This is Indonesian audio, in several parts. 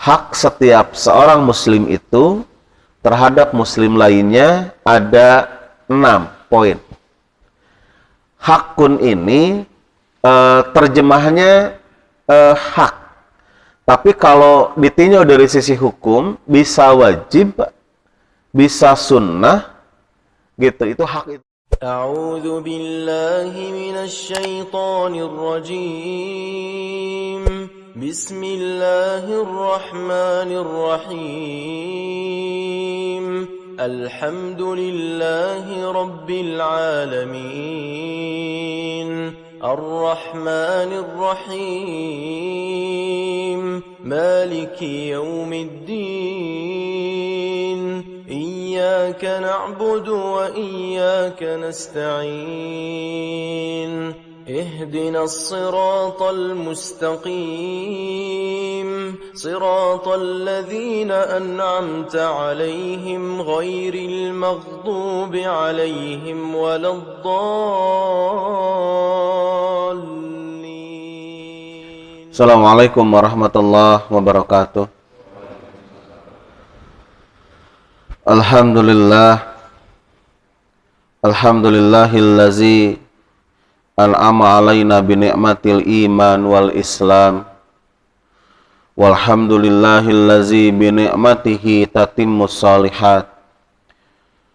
hak setiap seorang muslim itu terhadap muslim lainnya ada 6 poin. Hakun ini terjemahnya hak. Tapi kalau ditinjau dari sisi hukum, bisa wajib, bisa sunnah, gitu. Itu hak itu. أعوذ بالله من الشيطان الرجيم بسم الله الرحمن الرحيم الحمد لله رب العالمين الرحمن الرحيم مالك يوم الدين إياك نعبد وإياك نستعين اهدنا الصراط المستقيم صراط الذين أنعمت عليهم غير المغضوب عليهم ولا الضالين. السلام عليكم ورحمة الله وبركاته. Alhamdulillahillazi an'ama alaina bi ni'matil iman wal islam. Walhamdulillahillazi bi ni'matihi tatimmus shalihat.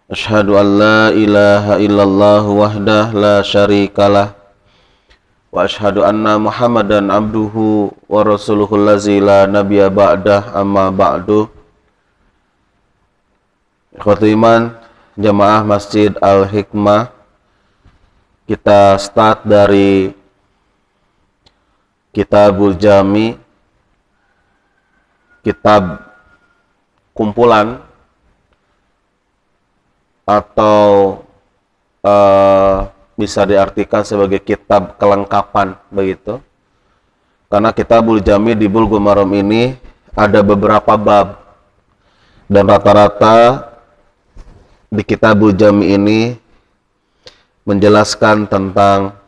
Asyhadu an la ilaha illallah wahdah la syarikalah. Wa asyhadu anna Muhammadan abduhu wa rasuluhu allazi la nabiyya ba'dah amma ba'du. Ikhwatul iman, jamaah Masjid Al-Hikmah, kita start dari Kitabul Jami, kitab kumpulan atau bisa diartikan sebagai kitab kelengkapan, begitu. Karena Kitabul Jami di Bulughul Maram ini ada beberapa bab, dan rata-rata di Kitabul Jami ini menjelaskan tentang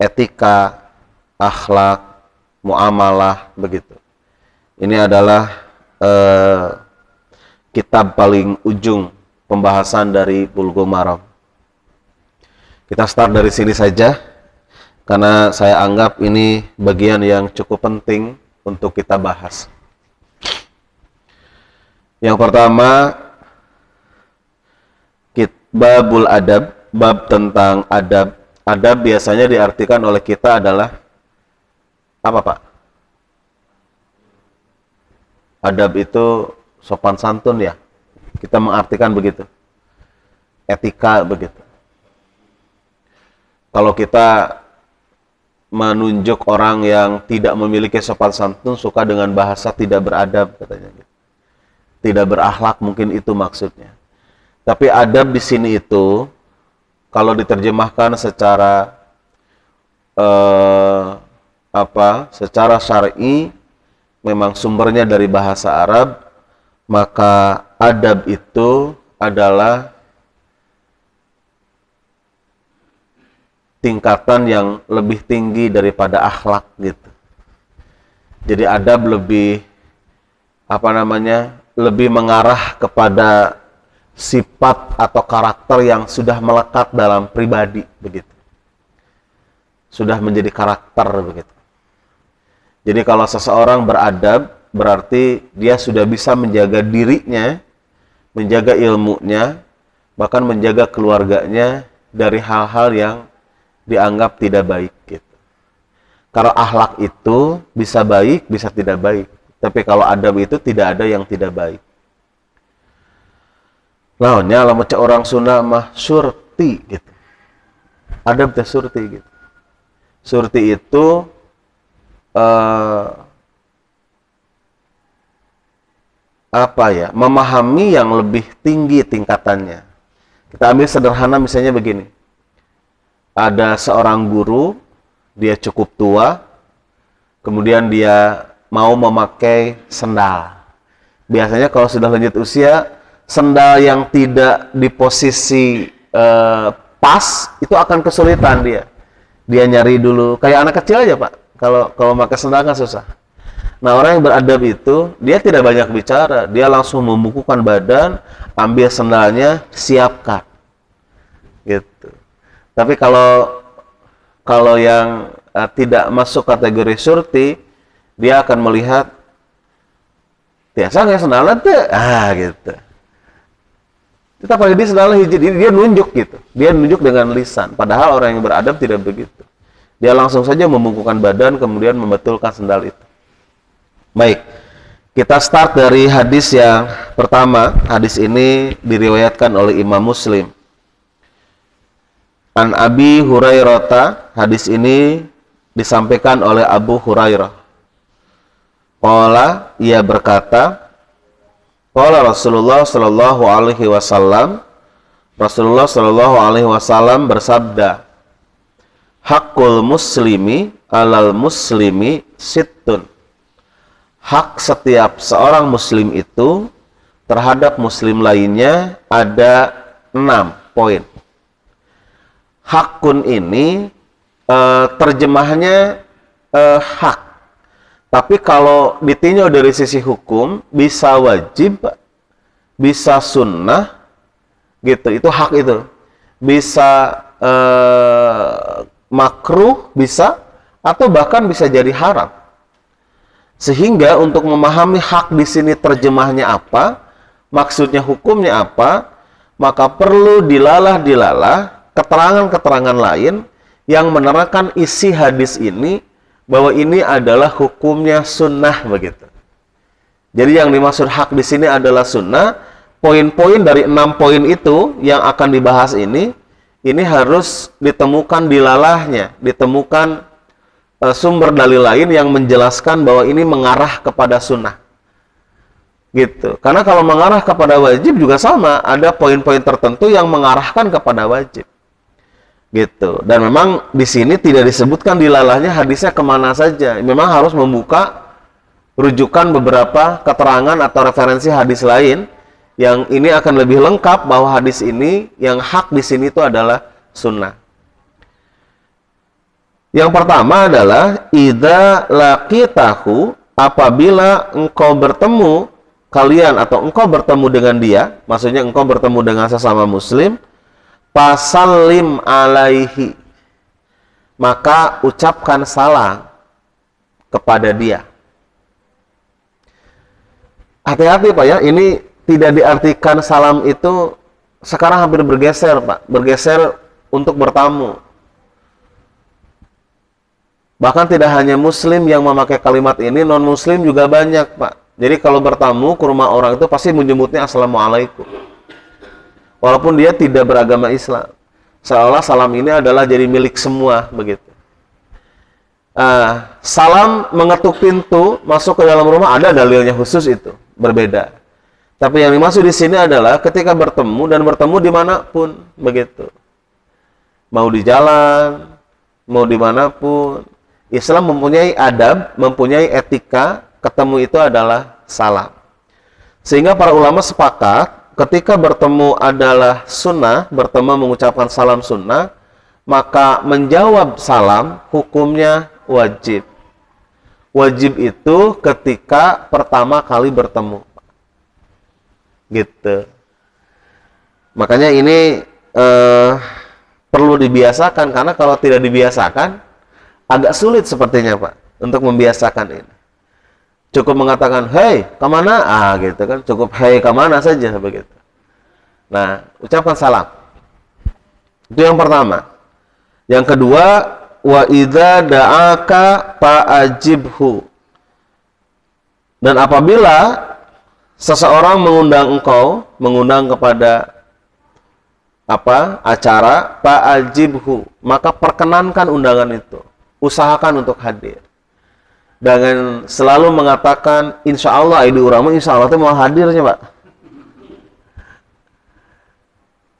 etika, akhlak, muamalah, begitu. Ini adalah kitab paling ujung pembahasan dari Bulughul Maram. Kita start dari sini saja, karena saya anggap ini bagian yang cukup penting untuk kita bahas. Yang pertama, babul adab, bab tentang adab. Adab biasanya diartikan oleh kita adalah apa, Pak? Adab itu sopan santun, ya. Kita mengartikan begitu. Etika, begitu. Kalau kita menunjuk orang yang tidak memiliki sopan santun, suka dengan bahasa tidak beradab, katanya. Tidak berakhlak, mungkin itu maksudnya. Tapi adab di sini itu, kalau diterjemahkan secara secara syar'i, memang sumbernya dari bahasa Arab, maka adab itu adalah tingkatan yang lebih tinggi daripada akhlak, gitu. Jadi adab lebih lebih mengarah kepada sifat atau karakter yang sudah melekat dalam pribadi, begitu. Sudah menjadi karakter, begitu. Jadi kalau seseorang beradab, berarti dia sudah bisa menjaga dirinya, menjaga ilmunya, bahkan menjaga keluarganya dari hal-hal yang dianggap tidak baik, gitu. Kalau akhlak itu bisa baik, bisa tidak baik. Tapi kalau adab itu tidak ada yang tidak baik. Lawannya lamun orang Sunda mah surti, gitu. Adab teh surti, gitu. Surti itu memahami yang lebih tinggi tingkatannya. Kita ambil sederhana misalnya begini. Ada seorang guru, dia cukup tua, kemudian dia mau memakai sendal. Biasanya kalau sudah lanjut usia, sendal yang tidak di posisi pas itu akan kesulitan dia. Dia nyari dulu, kayak anak kecil aja, Pak. Kalau pakai sendal kan susah. Nah, orang yang beradab itu dia tidak banyak bicara, dia langsung membukukan badan, ambil sendalnya, siapkan. Gitu. Tapi kalau yang tidak masuk kategori surti, dia akan melihat biasa nggak sendalnya tuh, gitu. Kita pakai dia sendalnya hiji, dia nunjuk gitu. Dia nunjuk dengan lisan. Padahal orang yang beradab tidak begitu. Dia langsung saja membungkukkan badan, kemudian membetulkan sendal itu. Baik, kita start dari hadis yang pertama. Hadis ini diriwayatkan oleh Imam Muslim. An Abi Hurairah, hadis ini disampaikan oleh Abu Hurairah. Qala, ia berkata, qala Rasulullah sallallahu alaihi wasallam, Rasulullah sallallahu alaihi wasallam bersabda, haqqul muslimi alal muslimi sittun. Hak setiap seorang muslim itu terhadap muslim lainnya ada 6 poin. Hakun ini terjemahnya hak. Tapi kalau ditinjau dari sisi hukum, bisa wajib, bisa sunnah, gitu. Itu hak itu. Bisa makruh, bisa, atau bahkan bisa jadi haram. Sehingga untuk memahami hak di sini terjemahnya apa, maksudnya hukumnya apa, maka perlu dilalah keterangan-keterangan lain yang menerangkan isi hadis ini, bahwa ini adalah hukumnya sunnah begitu. Jadi yang dimaksud hak di sini adalah sunnah. Poin-poin dari 6 poin itu yang akan dibahas ini harus ditemukan dilalahnya, ditemukan sumber dalil lain yang menjelaskan bahwa ini mengarah kepada sunnah. Gitu. Karena kalau mengarah kepada wajib juga sama, ada poin-poin tertentu yang mengarahkan kepada wajib. Gitu. Dan memang di sini tidak disebutkan dilalahnya hadisnya kemana saja. Memang harus membuka rujukan beberapa keterangan atau referensi hadis lain yang ini akan lebih lengkap bahwa hadis ini yang hak di sini itu adalah sunnah. Yang pertama adalah idza laqitahu, apabila engkau bertemu kalian atau engkau bertemu dengan dia, maksudnya engkau bertemu dengan sesama muslim, fasallim alaihi, maka ucapkan salam kepada dia. Hati-hati Pak ya, ini tidak diartikan salam itu sekarang hampir bergeser Pak, bergeser untuk bertamu. Bahkan tidak hanya muslim yang memakai kalimat ini, non-muslim juga banyak Pak. Jadi kalau bertamu ke rumah orang itu pasti menyebutnya assalamualaikum. Walaupun dia tidak beragama Islam. Seolah salam ini adalah jadi milik semua begitu. Salam mengetuk pintu masuk ke dalam rumah ada dalilnya khusus itu, berbeda. Tapi yang dimaksud di sini adalah ketika bertemu dan bertemu dimanapun begitu. Mau di jalan, mau dimanapun. Islam mempunyai adab, mempunyai etika, ketemu itu adalah salam. Sehingga para ulama sepakat, ketika bertemu adalah sunnah, bertemu mengucapkan salam sunnah, maka menjawab salam hukumnya wajib. Wajib itu ketika pertama kali bertemu. Gitu. Makanya ini perlu dibiasakan, karena kalau tidak dibiasakan, agak sulit sepertinya Pak, untuk membiasakan ini. Cukup mengatakan, hei, kemana? Gitu kan. Cukup, hei, kemana saja, begitu. Nah, ucapkan salam. Itu yang pertama. Yang kedua, wa idza da'aka fa'ajibhu. Dan apabila seseorang mengundang engkau, mengundang kepada acara, fa'ajibhu, maka perkenankan undangan itu. Usahakan untuk hadir. Dengan selalu mengatakan insya Allah, ini urama insya Allah itu mau hadirnya Pak.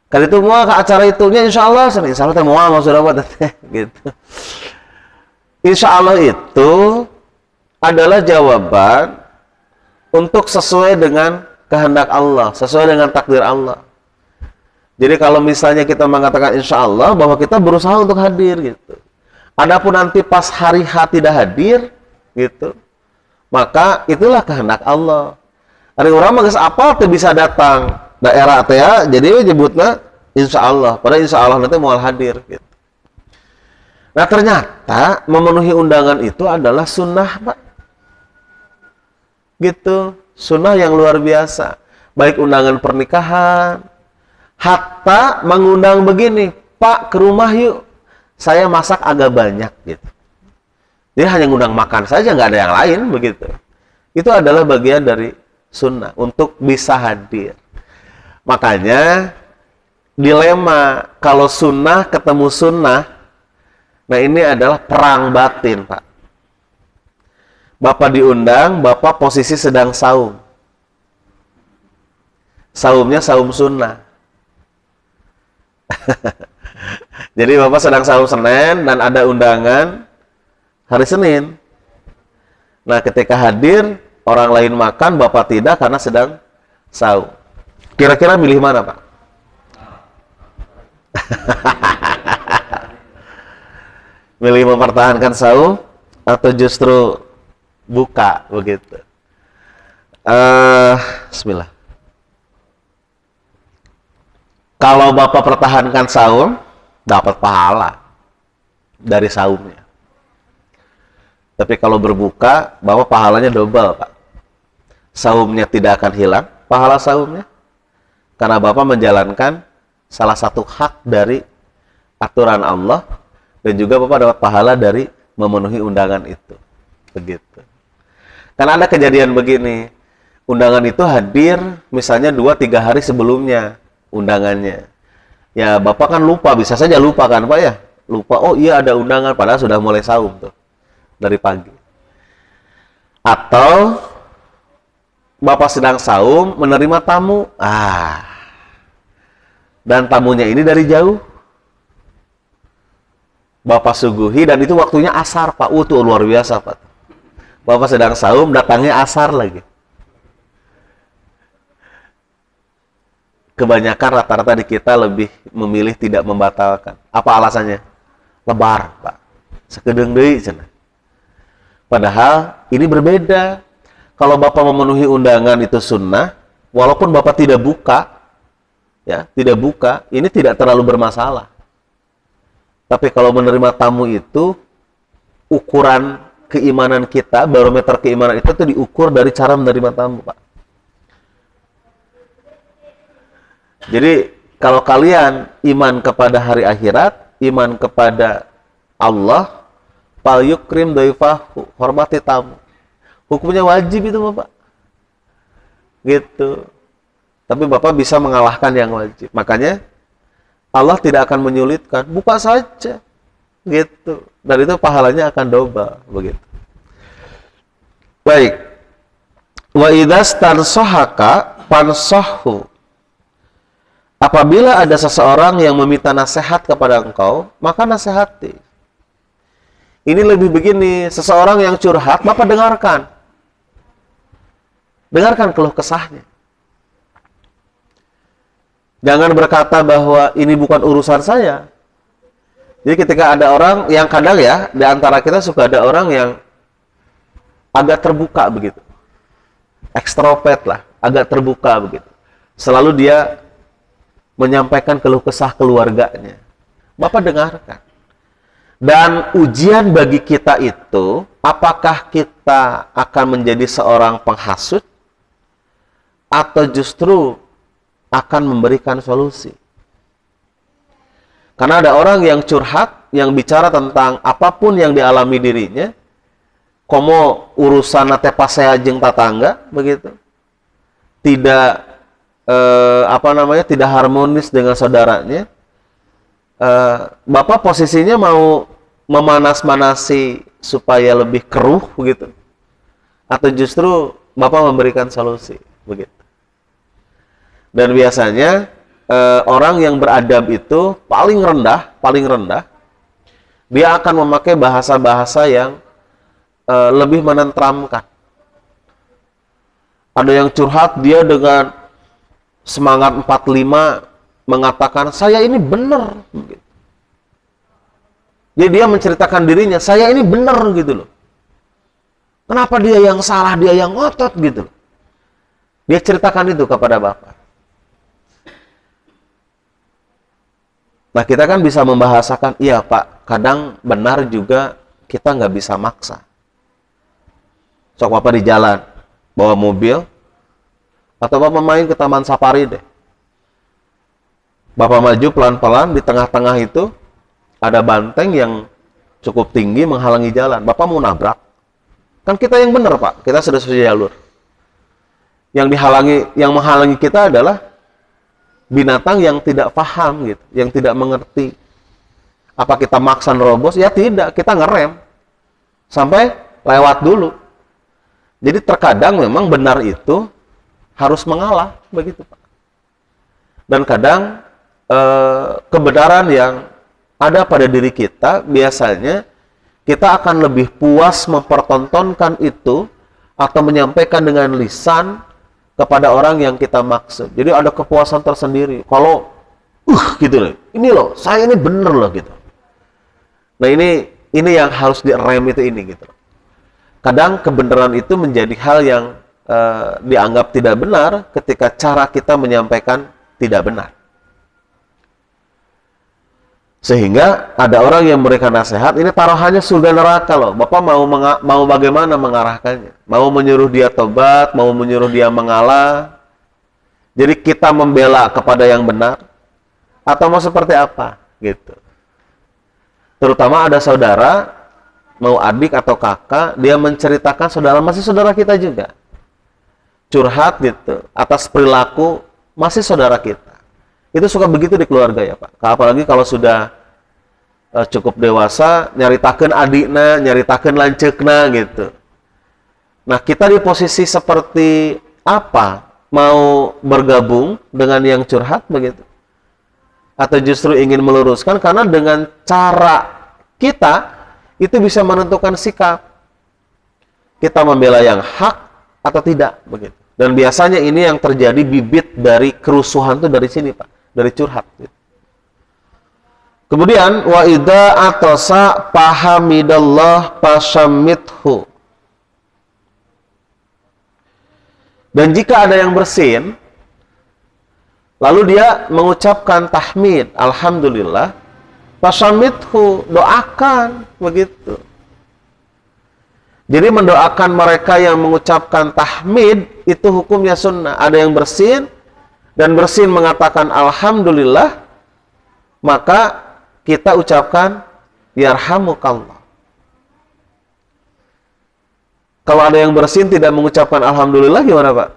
Kali itu mau ke acara itunya insya Allah itu mau sudah buat gitu. Insya Allah itu adalah jawaban untuk sesuai dengan kehendak Allah, sesuai dengan takdir Allah. Jadi kalau misalnya kita mengatakan insya Allah, bahwa kita berusaha untuk hadir gitu. Adapun nanti pas hari H tidak hadir, gitu, maka itulah kehendak Allah. Ada orang mah geus apal teu bisa datang daerah teh ya, jadi we nyebutna insya Allah. Padahal insya Allah nanti moal hadir gitu. Nah ternyata memenuhi undangan itu adalah sunnah, Pak. Gitu, sunnah yang luar biasa. Baik undangan pernikahan, hatta mengundang begini, Pak ke rumah yuk, saya masak agak banyak gitu. Dia hanya ngundang makan saja, nggak ada yang lain begitu. Itu adalah bagian dari sunnah untuk bisa hadir. Makanya dilema kalau sunnah ketemu sunnah, nah ini adalah perang batin, Pak. Bapak diundang, Bapak posisi sedang saum. Saumnya saum sunnah. Jadi Bapak sedang saum Senin dan ada undangan hari Senin. Nah, ketika hadir, orang lain makan, Bapak tidak karena sedang saum. Kira-kira milih mana, Pak? Milih mempertahankan saum atau justru buka begitu? Bismillah. Kalau Bapak pertahankan saum, dapat pahala dari saumnya. Tapi kalau berbuka, Bapak pahalanya double, Pak. Saumnya tidak akan hilang, pahala saumnya. Karena Bapak menjalankan salah satu hak dari aturan Allah, dan juga Bapak dapat pahala dari memenuhi undangan itu. Begitu. Karena ada kejadian begini, undangan itu hadir misalnya 2-3 hari sebelumnya undangannya. Ya Bapak kan lupa, bisa saja lupa kan Pak ya? Lupa, oh iya ada undangan, padahal sudah mulai saum tuh. Dari pagi. Atau Bapak sedang saum menerima tamu. Dan tamunya ini dari jauh. Bapak suguhi dan itu waktunya asar, Pak. Tuh luar biasa, Pak. Bapak sedang saum, datangnya asar lagi. Kebanyakan rata-rata di kita lebih memilih tidak membatalkan. Apa alasannya? Lebar, Pak. Sekedeng deui cenah. Padahal ini berbeda. Kalau Bapak memenuhi undangan itu sunnah, walaupun Bapak tidak buka, ya tidak buka, ini tidak terlalu bermasalah. Tapi kalau menerima tamu itu, ukuran keimanan kita, barometer keimanan itu tuh diukur dari cara menerima tamu, Pak. Jadi kalau kalian iman kepada hari akhirat, iman kepada Allah, fal yukrim dhaifahu, hormati tamu. Hukumnya wajib itu, Bapak. Gitu. Tapi Bapak bisa mengalahkan yang wajib. Makanya Allah tidak akan menyulitkan, buka saja. Gitu. Dan itu pahalanya akan double, begitu. Baik. Wa idzas tansahaka fansahhu. Apabila ada seseorang yang meminta nasihat kepada engkau, maka nasihati. Ini lebih begini, seseorang yang curhat, Bapak dengarkan. Dengarkan keluh kesahnya. Jangan berkata bahwa ini bukan urusan saya. Jadi ketika ada orang yang kadang ya, di antara kita suka ada orang yang agak terbuka begitu. Ekstrovert lah, agak terbuka begitu. Selalu dia menyampaikan keluh kesah keluarganya. Bapak dengarkan. Dan ujian bagi kita itu, apakah kita akan menjadi seorang penghasut atau justru akan memberikan solusi. Karena ada orang yang curhat, yang bicara tentang apapun yang dialami dirinya, komo urusan teh pasea jeung tatangga, begitu. Tidak tidak harmonis dengan saudaranya. Bapak posisinya mau memanas-manasi supaya lebih keruh begitu, atau justru Bapak memberikan solusi begitu. Dan biasanya orang yang beradab itu paling rendah, dia akan memakai bahasa-bahasa yang lebih menenteramkan. Ada yang curhat, dia dengan semangat 45 mengatakan, saya ini benar. Jadi dia menceritakan dirinya, saya ini benar gitu loh. Kenapa dia yang salah, dia yang ngotot gitu. Dia ceritakan itu kepada bapak. Nah, kita kan bisa membahasakan, iya pak, kadang benar juga kita nggak bisa maksa. Sok bapak di jalan, bawa mobil, atau bapak main ke taman safari deh. Bapak maju pelan-pelan, di tengah-tengah itu ada banteng yang cukup tinggi menghalangi jalan. Bapak mau nabrak. Kan kita yang benar pak, kita sudah sesuai jalur. Yang menghalangi kita adalah binatang yang tidak paham gitu, yang tidak mengerti. Apa kita maksa nerobos? Ya tidak, kita ngerem sampai lewat dulu. Jadi terkadang memang benar itu harus mengalah begitu pak. Dan kadang kebenaran yang ada pada diri kita biasanya kita akan lebih puas mempertontonkan itu atau menyampaikan dengan lisan kepada orang yang kita maksud. Jadi ada kepuasan tersendiri. Kalau gitu loh. Ini loh, saya ini bener loh gitu. Nah, ini yang harus direm itu ini gitu. Kadang kebenaran itu menjadi hal yang dianggap tidak benar ketika cara kita menyampaikan tidak benar. Sehingga ada orang yang memberikan nasihat, ini taruhannya surga neraka loh. Bapak mau bagaimana mengarahkannya? Mau menyuruh dia tobat, mau menyuruh dia mengalah. Jadi kita membela kepada yang benar atau mau seperti apa gitu. Terutama ada saudara, mau adik atau kakak, dia menceritakan saudara masih saudara kita juga. Curhat gitu atas perilaku masih saudara kita. Itu suka begitu di keluarga ya Pak. Apalagi kalau sudah cukup dewasa, nyaritakeun adikna, nyaritakeun lanceukna gitu. Nah, kita di posisi seperti apa? Mau bergabung dengan yang curhat begitu? Atau justru ingin meluruskan? Karena dengan cara kita itu bisa menentukan sikap. Kita membela yang hak atau tidak begitu. Dan biasanya ini yang terjadi bibit dari kerusuhan itu dari sini Pak. Dari curhat. Kemudian wa idza atasa pahamidallah pasammithu. Dan jika ada yang bersin, lalu dia mengucapkan tahmid, alhamdulillah, pasammithu, doakan begitu. Jadi mendoakan mereka yang mengucapkan tahmid itu hukumnya sunnah. Ada yang bersin dan bersin mengatakan alhamdulillah, maka kita ucapkan yarhamukallah. Kalau ada yang bersin tidak mengucapkan alhamdulillah gimana Pak?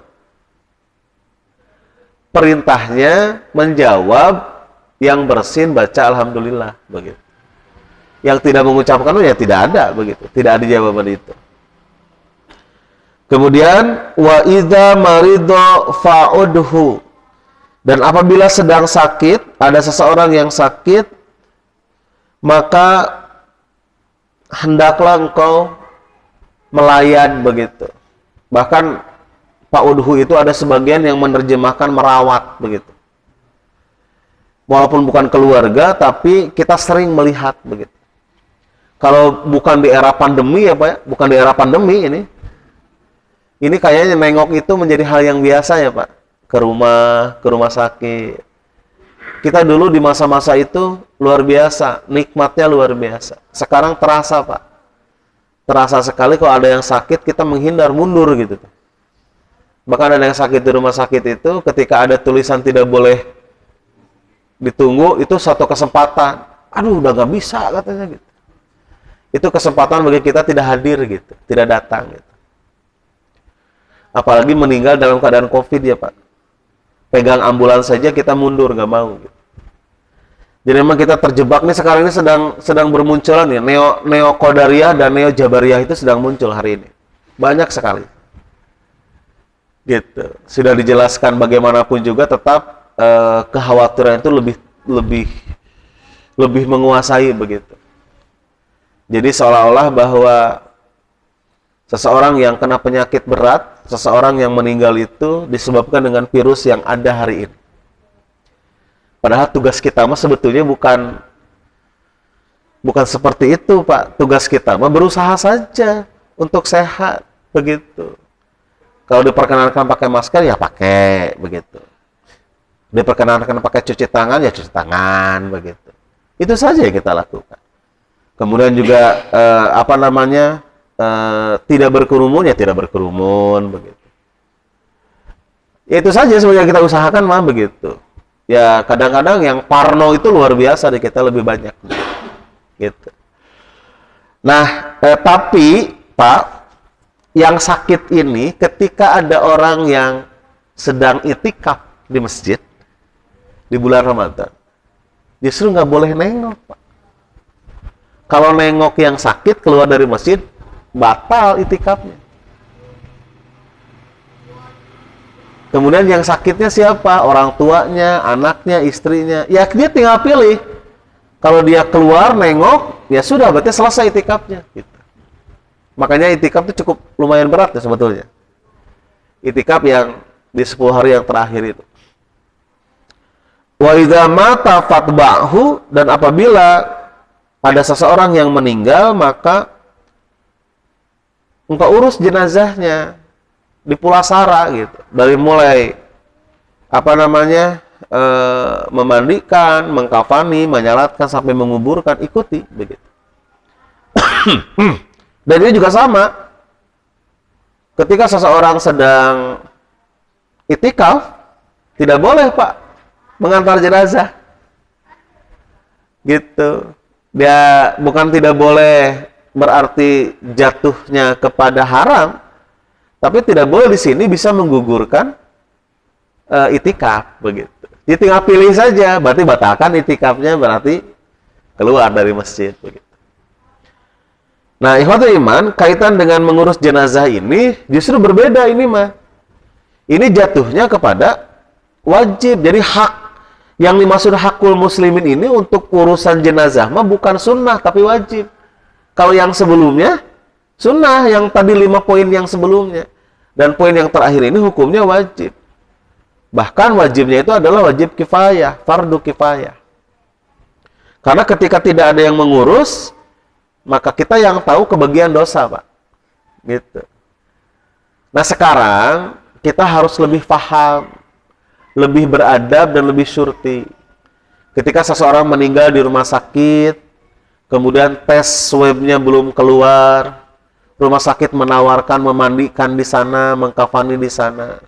Perintahnya menjawab yang bersin baca alhamdulillah begitu. Yang tidak mengucapkan ya tidak ada begitu. Tidak ada jawaban itu. Kemudian wa idza marido fa'udhu. Dan apabila sedang sakit, ada seseorang yang sakit, maka hendaklah engkau melayan begitu. Bahkan Pak Udhu itu ada sebagian yang menerjemahkan merawat begitu. Walaupun bukan keluarga, tapi kita sering melihat begitu. Kalau bukan di era pandemi ya Pak, ya? Bukan di era pandemi ini. Ini kayaknya nengok itu menjadi hal yang biasa ya Pak. Ke rumah sakit. Kita dulu di masa-masa itu luar biasa, nikmatnya luar biasa. Sekarang terasa Pak. Terasa sekali kalau ada yang sakit kita menghindar, mundur gitu. Bahkan ada yang sakit di rumah sakit itu ketika ada tulisan tidak boleh ditunggu, itu satu kesempatan. Aduh, udah gak bisa katanya gitu. Itu kesempatan bagi kita tidak hadir gitu, tidak datang gitu. Apalagi meninggal dalam keadaan COVID ya Pak. Pegang ambulans saja kita mundur, nggak mau. Gitu. Jadi memang kita terjebak nih sekarang ini sedang bermunculan ya neo Qadariyah dan neo Jabariyah itu sedang muncul hari ini. Banyak sekali. Gitu. Sudah dijelaskan bagaimanapun juga tetap kekhawatiran itu lebih menguasai begitu. Jadi seolah-olah bahwa seseorang yang kena penyakit berat, seseorang yang meninggal itu disebabkan dengan virus yang ada hari ini. Padahal tugas kita mah sebetulnya bukan seperti itu, Pak. Tugas kita mah berusaha saja untuk sehat. begitu. Kalau diperkenankan pakai masker ya pakai, begitu. Diperkenankan pakai cuci tangan ya cuci tangan, begitu. Itu saja yang kita lakukan. Kemudian juga tidak berkerumun ya tidak berkerumun, begitu. Ya itu saja sebenarnya kita usahakan mah begitu. Ya kadang-kadang yang parno itu luar biasa di kita lebih banyak, gitu. Nah, tapi Pak, yang sakit ini ketika ada orang yang sedang itikaf di masjid di bulan Ramadan, justru nggak boleh nengok, Pak. Kalau nengok yang sakit keluar dari masjid, batal itikafnya. Kemudian yang sakitnya siapa? Orang tuanya, anaknya, istrinya. Ya dia tinggal pilih. Kalau dia keluar nengok, ya sudah berarti selesai itikafnya. Gitu. Makanya itikaf itu cukup lumayan berat ya sebetulnya. Itikaf yang di 10 hari yang terakhir itu. Wa idza mata fatba'hu, dan apabila ada seseorang yang meninggal, maka engkau urus jenazahnya di pulasara gitu. Dari mulai memandikan, mengkafani, menyalatkan sampai menguburkan, ikuti begitu. Dan ini juga sama. Ketika seseorang sedang itikaf, tidak boleh, Pak, mengantar jenazah. Gitu. Dia bukan tidak boleh berarti jatuhnya kepada haram, tapi tidak boleh di sini bisa menggugurkan itikaf begitu. Dia tinggal pilih saja, berarti batalkan itikafnya, berarti keluar dari masjid begitu. Nah, ikhwatul iman, kaitan dengan mengurus jenazah ini justru berbeda ini mah. Ini jatuhnya kepada wajib. Jadi hak yang dimaksud hakul muslimin ini untuk urusan jenazah mah bukan sunnah tapi wajib. Kalau yang sebelumnya sunnah, yang tadi 5 poin yang sebelumnya. Dan poin yang terakhir ini hukumnya wajib. Bahkan wajibnya itu adalah wajib kifayah, fardu kifayah. Karena ketika tidak ada yang mengurus, maka kita yang tahu kebagian dosa, Pak. Gitu. Nah, sekarang kita harus lebih paham, lebih beradab dan lebih syurti. Ketika seseorang meninggal di rumah sakit, kemudian tes swabnya belum keluar, rumah sakit menawarkan memandikan di sana, mengkafani di sana.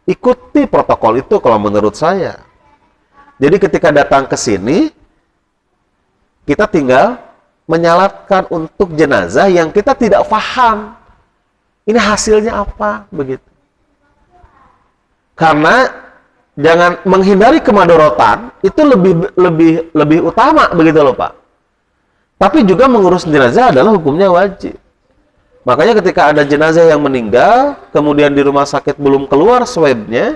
Ikuti protokol itu kalau menurut saya. Jadi ketika datang ke sini, kita tinggal menyalatkan untuk jenazah yang kita tidak paham. Ini hasilnya apa, begitu. Karena jangan menghindari kemadorotan itu lebih utama, begitu loh, Pak. Tapi juga mengurus jenazah adalah hukumnya wajib. Makanya ketika ada jenazah yang meninggal, kemudian di rumah sakit belum keluar swabnya,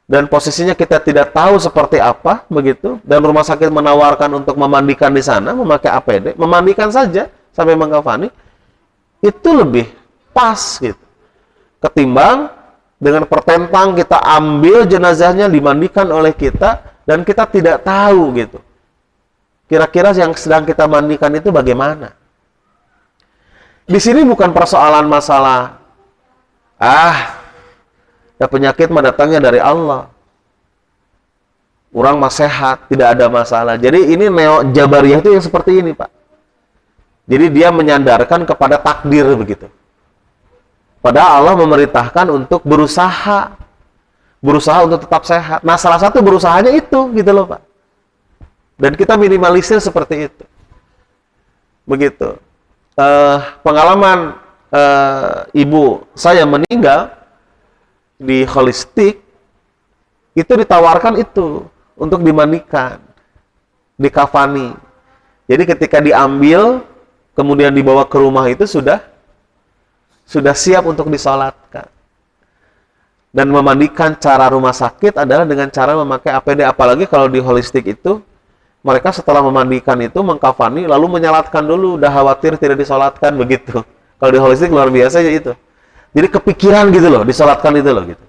dan posisinya kita tidak tahu seperti apa, begitu, dan rumah sakit menawarkan untuk memandikan di sana, memakai APD, memandikan saja sampai mengkafani, itu lebih pas, gitu. Ketimbang dengan pertentang kita ambil jenazahnya dimandikan oleh kita, dan kita tidak tahu, gitu. Kira-kira yang sedang kita mandikan itu bagaimana? Di sini bukan persoalan masalah, ya penyakit mah datangnya dari Allah. Orang mah sehat, tidak ada masalah. Jadi ini neo Jabariyah itu yang seperti ini, Pak. Jadi dia menyandarkan kepada takdir begitu. Padahal Allah memerintahkan untuk berusaha untuk tetap sehat. Nah, salah satu berusahanya itu, gitu loh, Pak. Dan kita minimalisir seperti itu. Begitu. Pengalaman ibu saya meninggal di holistik, itu ditawarkan itu untuk dimandikan, dikafani. Jadi ketika diambil, kemudian dibawa ke rumah itu sudah siap untuk disolatkan. Dan memandikan cara rumah sakit adalah dengan cara memakai APD. Apalagi kalau di holistik itu, mereka setelah memandikan itu, mengkafani, lalu menyalatkan dulu, udah khawatir tidak disolatkan, begitu. Kalau di holistik luar biasa ya itu. Jadi kepikiran gitu loh, disolatkan itu loh, gitu.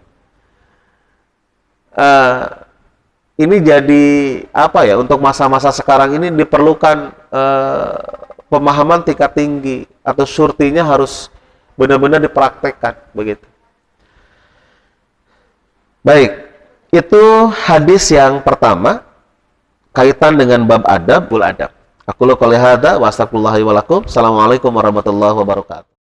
Ini jadi apa ya, untuk masa-masa sekarang ini diperlukan pemahaman tingkat tinggi, atau syurtinya harus benar-benar dipraktekkan begitu. Baik, itu hadis yang pertama kaitan dengan bab adab, bul adab. Aku qouli hadza wa astaghfirullahi wa lakum. Assalamualaikum warahmatullahi wabarakatuh.